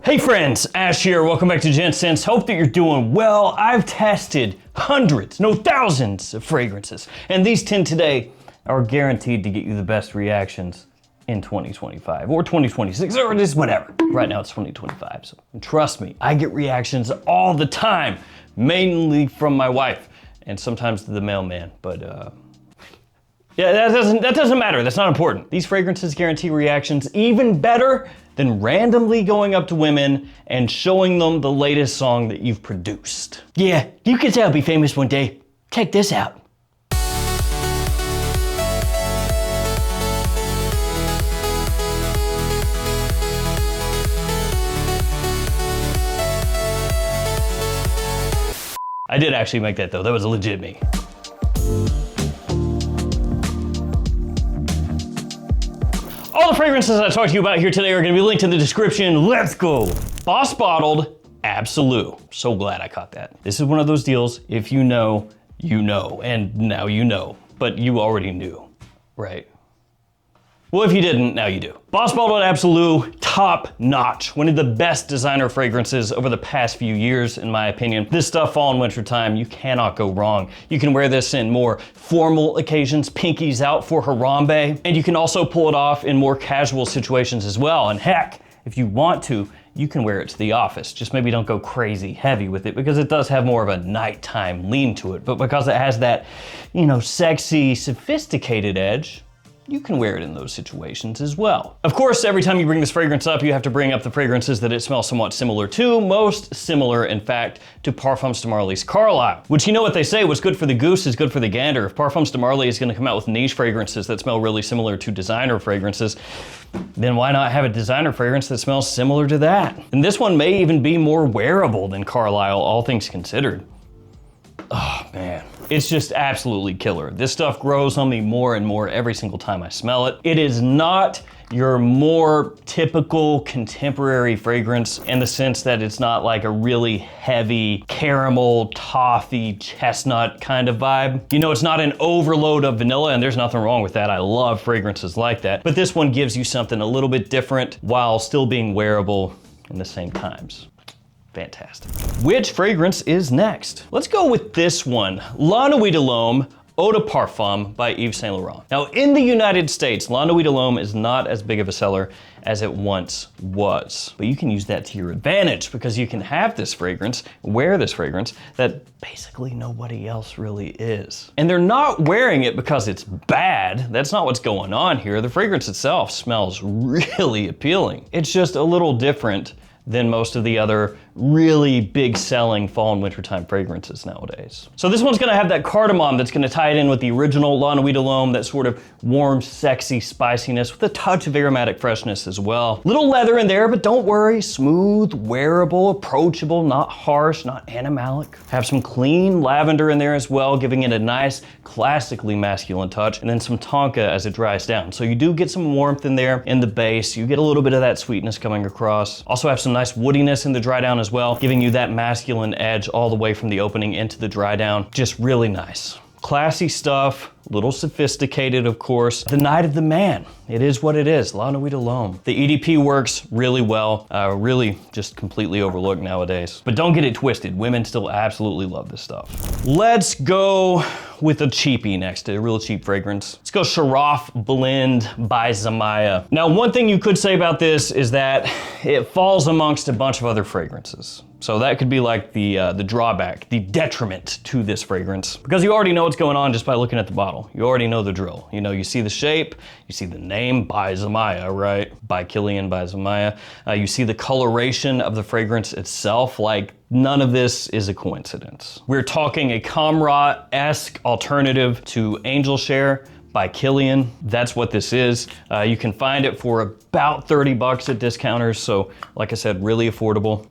Hey friends, Ash here. Welcome back to Gents. Hope that you're doing well. I've tested hundreds, no thousands of fragrances, and these 10 today are guaranteed to get you the best reactions in 2025 or 2026 or just whatever. Right now it's 2025, so trust me, I get reactions all the time, mainly from my wife and sometimes the mailman, but yeah, that doesn't matter. That's not important. These fragrances guarantee reactions even better than randomly going up to women and showing them the latest song that you've produced. Yeah, you can say I'll be famous one day. Check this out. I did actually make that though. That was legit me. All the fragrances I talked to you about here today are gonna be linked in the description. Let's go. Boss Bottled Absolute. So glad I caught that. This is one of those deals, if you know, you know, and now you know, but you already knew, right? Well, if you didn't, now you do. Boss Bottled Absolute, top notch. One of the best designer fragrances over the past few years, in my opinion. This stuff fall and winter time, you cannot go wrong. You can wear this in more formal occasions, pinkies out for Harambe, and you can also pull it off in more casual situations as well. And heck, if you want to, you can wear it to the office. Just maybe don't go crazy heavy with it because it does have more of a nighttime lean to it. But because it has that, you know, sexy, sophisticated edge, you can wear it in those situations as well. Of course, every time you bring this fragrance up, you have to bring up the fragrances that it smells somewhat similar to, most similar, in fact, to Parfum de Marly's Carlisle. Which, you know what they say, what's good for the goose is good for the gander. If Parfum de Marly is gonna come out with niche fragrances that smell really similar to designer fragrances, then why not have a designer fragrance that smells similar to that? And this one may even be more wearable than Carlisle, all things considered. Oh man, it's just absolutely killer. This stuff grows on me more and more every single time I smell it. It is not your more typical contemporary fragrance in the sense that it's not like a really heavy caramel, toffee, chestnut kind of vibe. You know, it's not an overload of vanilla, and there's nothing wrong with that. I love fragrances like that. But this one gives you something a little bit different while still being wearable in the same times. Fantastic. Which fragrance is next? Let's go with this one, La Nuit de l'Homme Eau de Parfum by Yves Saint Laurent. Now in the United States, La Nuit de l'Homme is not as big of a seller as it once was. But you can use that to your advantage because you can have this fragrance, wear this fragrance that basically nobody else really is. And they're not wearing it because it's bad. That's not what's going on here. The fragrance itself smells really appealing. It's just a little different than most of the other really big selling fall and wintertime fragrances nowadays. So this one's gonna have that cardamom that's gonna tie it in with the original La Nuit de l'Homme, that sort of warm, sexy spiciness with a touch of aromatic freshness as well. Little leather in there, but don't worry, smooth, wearable, approachable, not harsh, not animalic. Have some clean lavender in there as well, giving it a nice, classically masculine touch, and then some tonka as it dries down. So you do get some warmth in there in the base, you get a little bit of that sweetness coming across. Also have some nice woodiness in the dry down as well, giving you that masculine edge all the way from the opening into the dry down. Just really nice. Classy stuff, a little sophisticated, of course. The Night of the Man. It is what it is, La Nuit de l'Homme. The EDP works really well, really just completely overlooked nowadays. But don't get it twisted, women still absolutely love this stuff. Let's go with a cheapie next, a real cheap fragrance. Let's go Sharaf Blend by Zimaya. Now, one thing you could say about this is that it falls amongst a bunch of other fragrances. So that could be like the drawback, the detriment to this fragrance, because you already know what's going on just by looking at the bottle. You already know the drill. You know, you see the shape, you see the name by Zimaya, right? By Kilian by Zimaya. You see the coloration of the fragrance itself, like none of this is a coincidence. We're talking a Camera-esque alternative to Angel Share by Kilian. That's what this is. You can find it for about 30 bucks at discounters. So like I said, really affordable.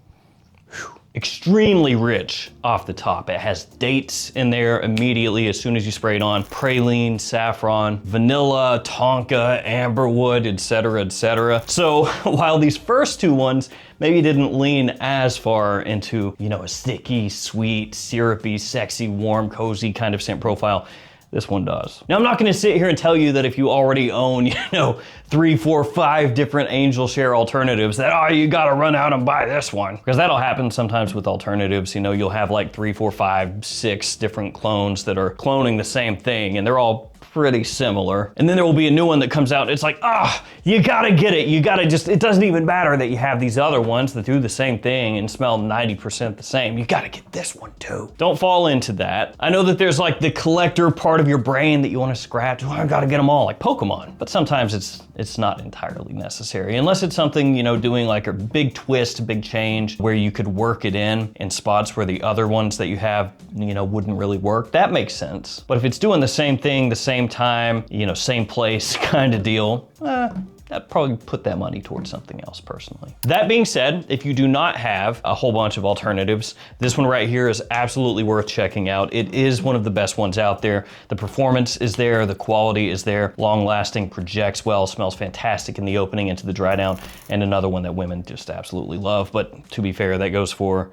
Extremely rich off the top. It has dates in there immediately as soon as you spray it on. Praline, saffron, vanilla, tonka, amberwood, etc., etc. So while these first two ones maybe didn't lean as far into, you know, a sticky, sweet, syrupy, sexy, warm, cozy kind of scent profile, this one does. Now, I'm not gonna sit here and tell you that if you already own, 3, 4, 5 different angel share alternatives that, oh, you gotta run out and buy this one. Because that'll happen sometimes with alternatives. You'll have like 3, 4, 5, 6 different clones that are cloning the same thing, and they're all pretty similar. And then there will be a new one that comes out. It's like, you gotta get it. You gotta it doesn't even matter that you have these other ones that do the same thing and smell 90% the same. You gotta get this one too. Don't fall into that. I know that there's like the collector part of your brain that you wanna scratch. I gotta get them all, like Pokemon. But sometimes it's not entirely necessary. Unless it's something, doing like a big twist, big change, where you could work it in spots where the other ones that you have, wouldn't really work. That makes sense. But if it's doing the same thing, the same time, same place kind of deal, I'd probably put that money towards something else personally. That being said, if you do not have a whole bunch of alternatives, this one right here is absolutely worth checking out. It is one of the best ones out there. The performance is there, the quality is there, long lasting, projects well, smells fantastic in the opening into the dry down, and another one that women just absolutely love. But to be fair, that goes for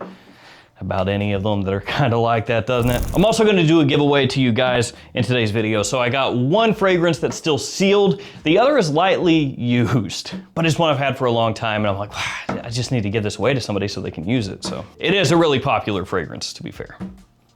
about any of them that are kind of like that, doesn't it? I'm also gonna do a giveaway to you guys in today's video. So I got one fragrance that's still sealed. The other is lightly used, but it's one I've had for a long time, and I'm like, wow, I just need to give this away to somebody so they can use it. So it is a really popular fragrance, to be fair.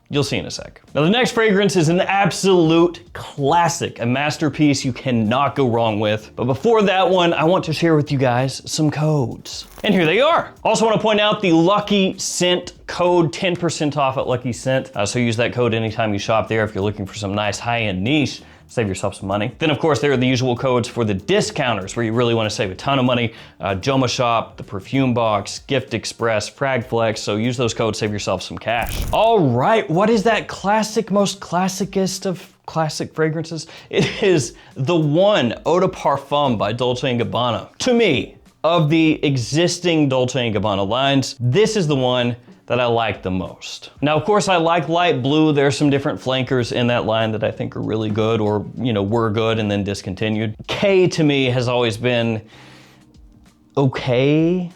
You'll see in a sec. Now the next fragrance is an absolute classic, a masterpiece you cannot go wrong with. But before that one, I want to share with you guys some codes. And here they are. Also want to point out the Lucky Scent code, 10% off at Lucky Scent. So use that code anytime you shop there if you're looking for some nice high-end niche. Save yourself some money. Then of course there are the usual codes for the discounters where you really want to save a ton of money. JOMASHOP, the Perfume Box, Gift Express, Fragflex. So use those codes, save yourself some cash. All right, what is that classic, most classicest of classic fragrances? It is the One Eau de Parfum by Dolce & Gabbana. To me, of the existing Dolce & Gabbana lines, this is the one that I like the most. Now, of course, I like light blue. There's some different flankers in that line that I think are really good or, were good and then discontinued. K to me has always been okay.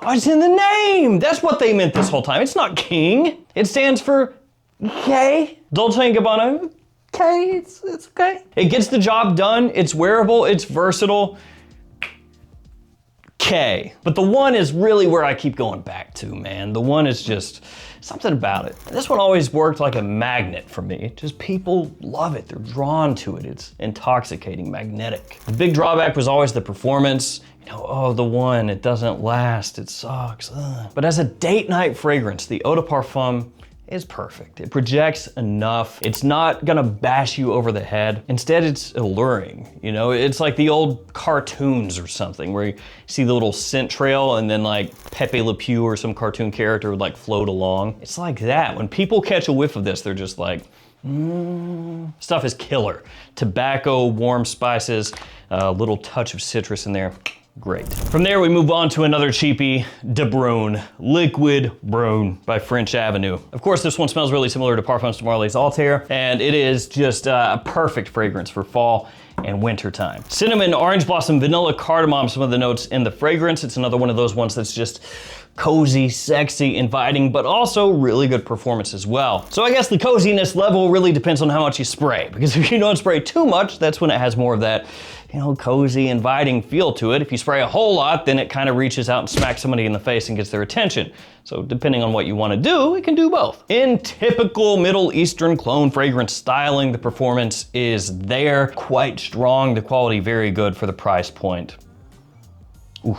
Oh, it's in the name. That's what they meant this whole time. It's not king. It stands for K. Dolce & Gabbana, K, it's okay. It gets the job done. It's wearable, it's versatile. K. But the One is really where I keep going back to, man. The One is just something about it. And this one always worked like a magnet for me. Just people love it. They're drawn to it. It's intoxicating, magnetic. The big drawback was always the performance. Oh, the One, it doesn't last. It sucks. Ugh. But as a date night fragrance, the Eau de Parfum is perfect. It projects enough. It's not gonna bash you over the head. Instead, it's alluring. It's like the old cartoons or something where you see the little scent trail and then like Pepe Le Pew or some cartoon character would like float along. It's like that. When people catch a whiff of this, they're just like, Stuff is killer. Tobacco, warm spices, a little touch of citrus in there. Great. From there, we move on to another cheapie, de Brun, Liquid Brun by French Avenue. Of course, this one smells really similar to Parfums de Marly's Altair, and it is just a perfect fragrance for fall and winter time. Cinnamon, orange blossom, vanilla, cardamom, some of the notes in the fragrance. It's another one of those ones that's just cozy, sexy, inviting, but also really good performance as well. So I guess the coziness level really depends on how much you spray, because if you don't spray too much, that's when it has more of that, cozy, inviting feel to it. If you spray a whole lot, then it kind of reaches out and smacks somebody in the face and gets their attention. So depending on what you want to do, it can do both. In typical Middle Eastern cologne fragrance styling, the performance is there, quite strong, the quality very good for the price point. Ooh.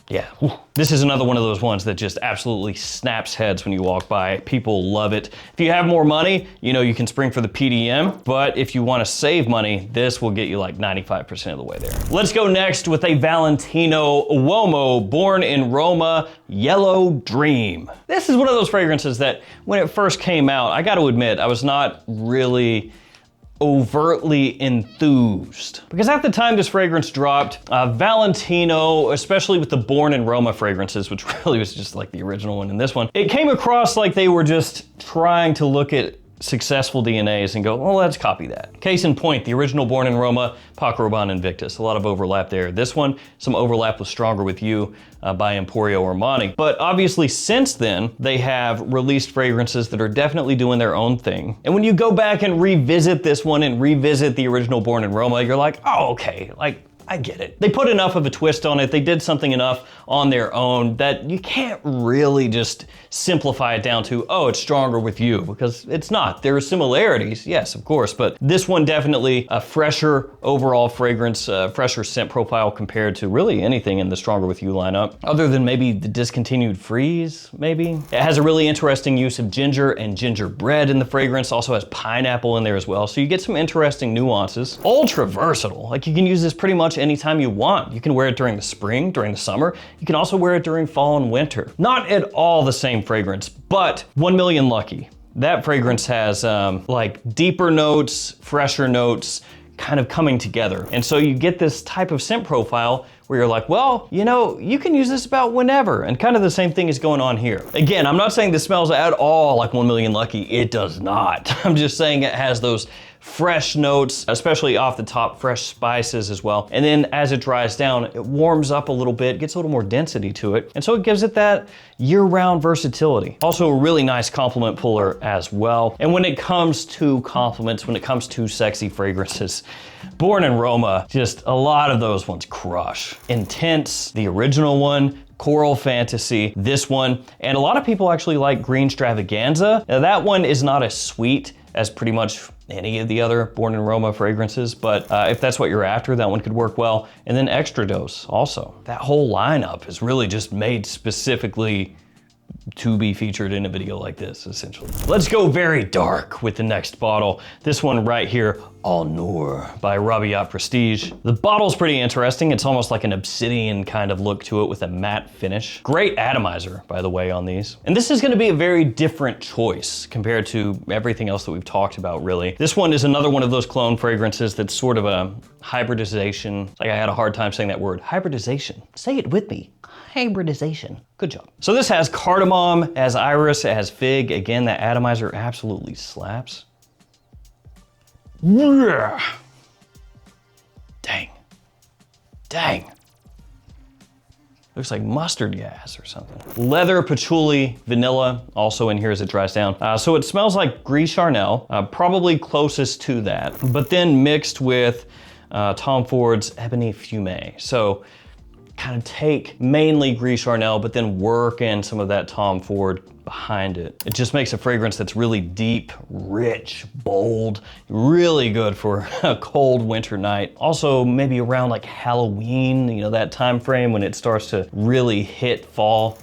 Yeah, this is another one of those ones that just absolutely snaps heads when you walk by. People love it. If you have more money, you can spring for the PDM, but if you want to save money, this will get you like 95% of the way there. Let's go next with a Valentino Uomo, born in Roma, Yellow Dream. This is one of those fragrances that when it first came out, I got to admit, I was not really overtly enthused. Because at the time this fragrance dropped, Valentino, especially with the Born in Roma fragrances, which really was just like the original one in this one, it came across like they were just trying to look at successful DNAs and go, well, let's copy that. Case in point, the original Born in Roma, Paco Rabanne Invictus. A lot of overlap there. This one, some overlap with Stronger With You by Emporio Armani. But obviously since then, they have released fragrances that are definitely doing their own thing. And when you go back and revisit this one and revisit the original Born in Roma, you're like, oh, okay, like, I get it. They put enough of a twist on it. They did something enough on their own that you can't really just simplify it down to, oh, it's Stronger With You, because it's not. There are similarities, yes, of course, but this one definitely a fresher overall fragrance, fresher scent profile compared to really anything in the Stronger With You lineup, other than maybe the discontinued Freeze, maybe. It has a really interesting use of ginger and gingerbread in the fragrance, also has pineapple in there as well, so you get some interesting nuances. Ultra versatile, like you can use this pretty much anytime you want. You can wear it during the spring, during the summer. You can also wear it during fall and winter. Not at all the same fragrance, but 1 Million Lucky. That fragrance has like deeper notes, fresher notes, kind of coming together. And so you get this type of scent profile where you're like, well, you know, you can use this about whenever. And kind of the same thing is going on here. Again, I'm not saying this smells at all like 1 Million Lucky. It does not. I'm just saying it has those fresh notes, especially off the top, fresh spices as well. And then as it dries down, it warms up a little bit, gets a little more density to it. And so it gives it that year-round versatility. Also a really nice compliment puller as well. And when it comes to compliments, when it comes to sexy fragrances, Born in Roma, just a lot of those ones crush. Intense, the original one, Coral Fantasy, this one, and a lot of people actually like Green Stravaganza. Now that one is not as sweet as pretty much any of the other Born in Roma fragrances, but if that's what you're after, that one could work well. And then Extra Dose also. That whole lineup is really just made specifically to be featured in a video like this, essentially. Let's go very dark with the next bottle. This one right here, All Noor by Arabiyat Prestige. The bottle's pretty interesting. It's almost like an obsidian kind of look to it with a matte finish. Great atomizer, by the way, on these. And this is gonna be a very different choice compared to everything else that we've talked about, really. This one is another one of those clone fragrances that's sort of a hybridization. Like I had a hard time saying that word, hybridization. Say it with me. Hybridization. Good job. So this has cardamom, it has iris, it has fig. Again, that atomizer absolutely slaps. Yeah. Dang. Dang. Looks like mustard gas or something. Leather, patchouli, vanilla, also in here as it dries down. So it smells like Gris Charnel, probably closest to that, but then mixed with Tom Ford's Ebony Fumé. So kind of take mainly Gris Charnel, but then work in some of that Tom Ford behind it. It just makes a fragrance that's really deep, rich, bold, really good for a cold winter night. Also maybe around like Halloween, you know, that time frame when it starts to really hit fall.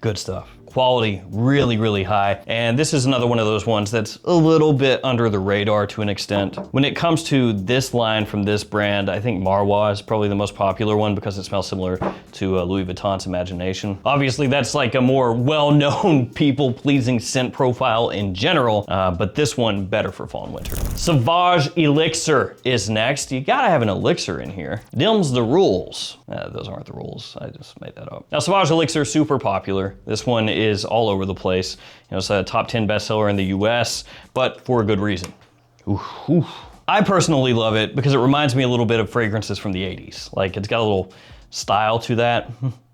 Good stuff. Quality really, really high. And this is another one of those ones that's a little bit under the radar to an extent. When it comes to this line from this brand, I think Marwa is probably the most popular one because it smells similar to Louis Vuitton's Imagination. Obviously, that's like a more well-known, people-pleasing scent profile in general, but this one better for fall and winter. Sauvage Elixir is next. You gotta have an elixir in here. Them's the rules. Those aren't the rules, I just made that up. Now, Sauvage Elixir, super popular. This one is all over the place. You know, it's a top 10 bestseller in the US, but for a good reason. I personally love it because it reminds me a little bit of fragrances from the 80s. Like it's got a little style to that.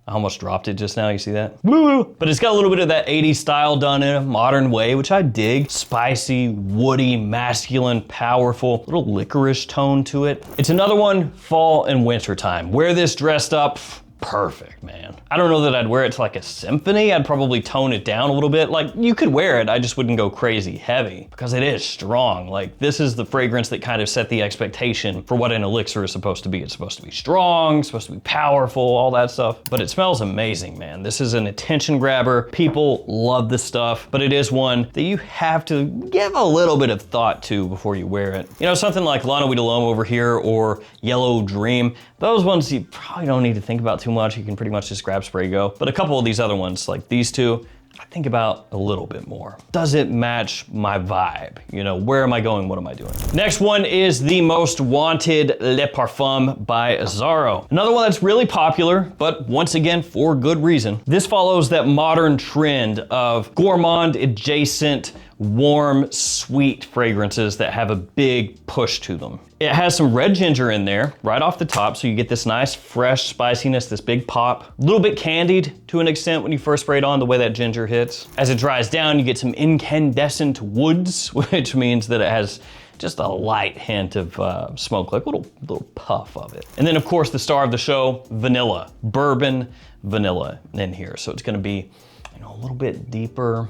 I almost dropped it just now, you see that? But it's got a little bit of that 80s style done in a modern way, which I dig. Spicy, woody, masculine, powerful, little licorice tone to it. It's another one, fall and winter time. Wear this dressed up, perfect, man. I don't know that I'd wear it to like a symphony. I'd probably tone it down a little bit. Like you could wear it, I just wouldn't go crazy heavy because it is strong. Like this is the fragrance that kind of set the expectation for what an elixir is supposed to be. It's supposed to be strong, it's supposed to be powerful, all that stuff, but it smells amazing, man. This is an attention grabber. People love this stuff, but it is one that you have to give a little bit of thought to before you wear it. You know, something like La Nuit de l'Homme over here or Yellow Dream, those ones you probably don't need to think about too much. You can pretty much just grab, spray, go. But a couple of these other ones, like these two, I think about a little bit more. Does it match my vibe? You know, where am I going? What am I doing? Next one is the most wanted Le Parfum by Azzaro. Another one that's really popular, but once again, for good reason. This follows that modern trend of gourmand adjacent warm, sweet fragrances that have a big push to them. It has some red ginger in there right off the top, so you get this nice fresh spiciness, this big pop. A little bit candied to an extent when you first spray it on, the way that ginger hits. As it dries down, you get some incandescent woods, which means that it has just a light hint of smoke, like a little puff of it. And then of course the star of the show, vanilla, bourbon vanilla in here. So it's gonna be, you know, a little bit deeper,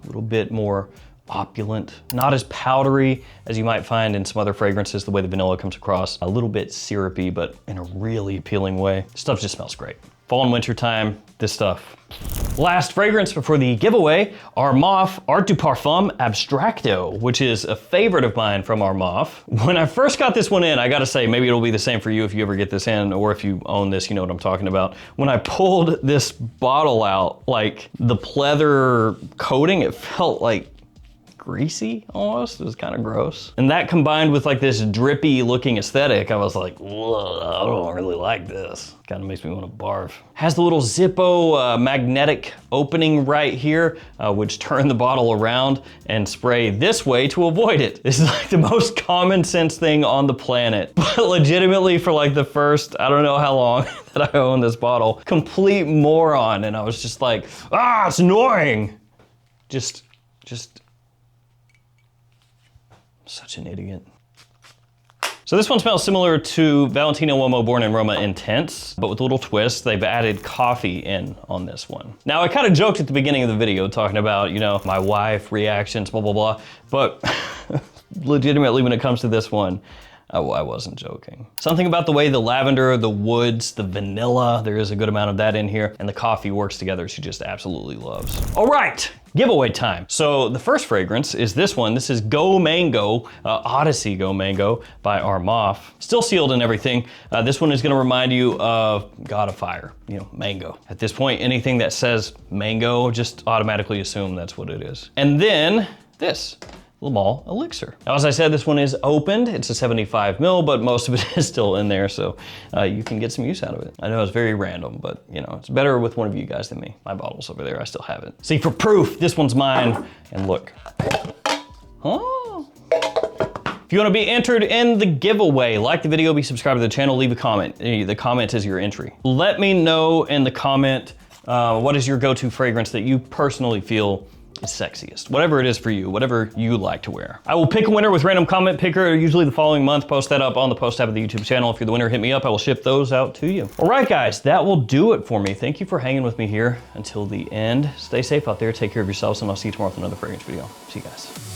a little bit more opulent, not as powdery as you might find in some other fragrances, the way the vanilla comes across, a little bit syrupy, but in a really appealing way. Stuff just smells great. Fall and winter time, this stuff. Last fragrance before the giveaway, Armaf Parfum Abstractto, which is a favorite of mine from Armaf. When I first got this one in, I gotta say, maybe it'll be the same for you if you ever get this in, or if you own this, you know what I'm talking about. When I pulled this bottle out, like the pleather coating, it felt like greasy almost. It was kind of gross. And that combined with like this drippy looking aesthetic, I was like, I don't really like this. Kind of makes me want to barf. Has the little Zippo magnetic opening right here, which turn the bottle around and spray this way to avoid it. This is like the most common sense thing on the planet. But legitimately for like the first, I don't know how long that I owned this bottle, complete moron. And I was just like, it's annoying. Just such an idiot. So this one smells similar to Valentino Uomo Born in Roma Intense, but with a little twist. They've added coffee in on this one. Now I kind of joked at the beginning of the video talking about, you know, my wife reactions, blah, blah, blah. But legitimately when it comes to this one, I wasn't joking. Something about the way the lavender, the woods, the vanilla, there is a good amount of that in here, and the coffee works together, she just absolutely loves. All right, giveaway time. So the first fragrance is this one. This is Go Mango, Odyssey Go Mango by Armaf. Still sealed and everything. This one is gonna remind you of God of Fire, you know, mango. At this point, anything that says mango, just automatically assume that's what it is. And then this. Sauvage Elixir. Now, as I said, this one is opened. It's a 75 mil, but most of it is still in there, so you can get some use out of it. I know it's very random, but you know, it's better with one of you guys than me. My bottle's over there, I still have it. See, for proof, this one's mine, and look. Oh. If you want to be entered in the giveaway, like the video, be subscribed to the channel, leave a comment. The comment is your entry. Let me know in the comment what is your go-to fragrance that you personally feel is sexiest. Whatever it is for you, whatever you like to wear. I will pick a winner with random comment picker, usually the following month. Post that up on the post tab of the YouTube channel. If you're the winner, hit me up. I will ship those out to you. All right, guys, that will do it for me. Thank you for hanging with me here until the end. Stay safe out there. Take care of yourselves, and I'll see you tomorrow with another fragrance video. See you guys.